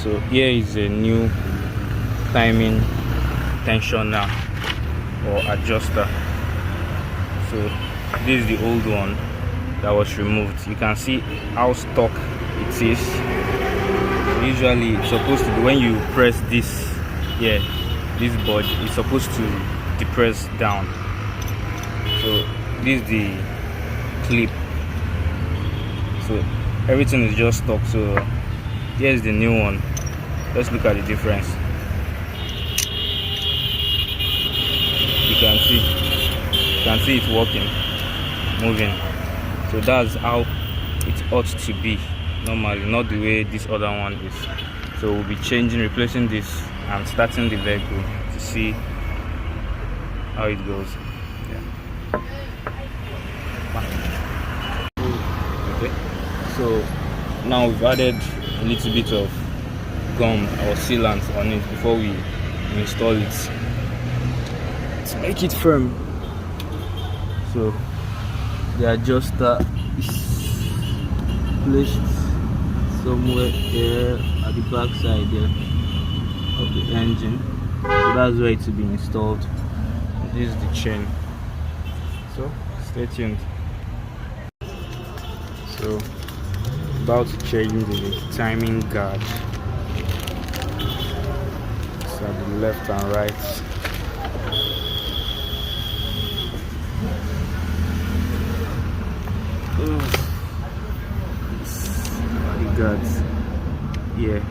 So here is a new timing tensioner or adjuster. So this is the old one that was removed. You can see how stuck it is. So usually it's supposed to be when you press this here, this board, it's supposed to depress down. So this is the clip. So everything is just stuck. So here's the new one. Let's look at the difference. You can see it's working, moving. So that's how it ought to be normally, not the way this other one is. So we'll be replacing this and starting the vehicle to see how it goes. Okay, so now we've added a little bit of gum or sealant on it before we install it to make it firm. So the adjuster is placed somewhere here at the back side there of the engine. So that's where it will be installed. This is the chain. So stay tuned. So about to change the timing guard. So the left and right. Body guards. Yeah.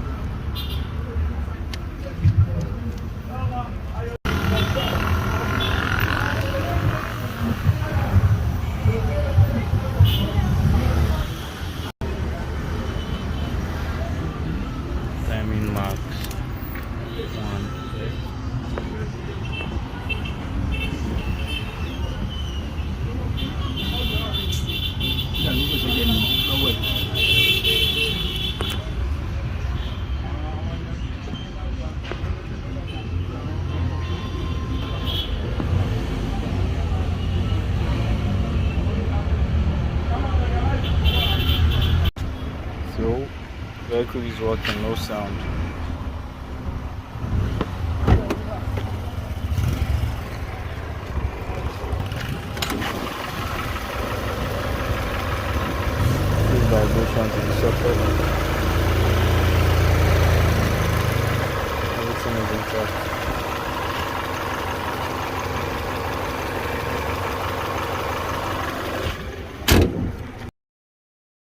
Timing marks. So vehicle is working, no sound. This vibration to the socket. Everything is intact.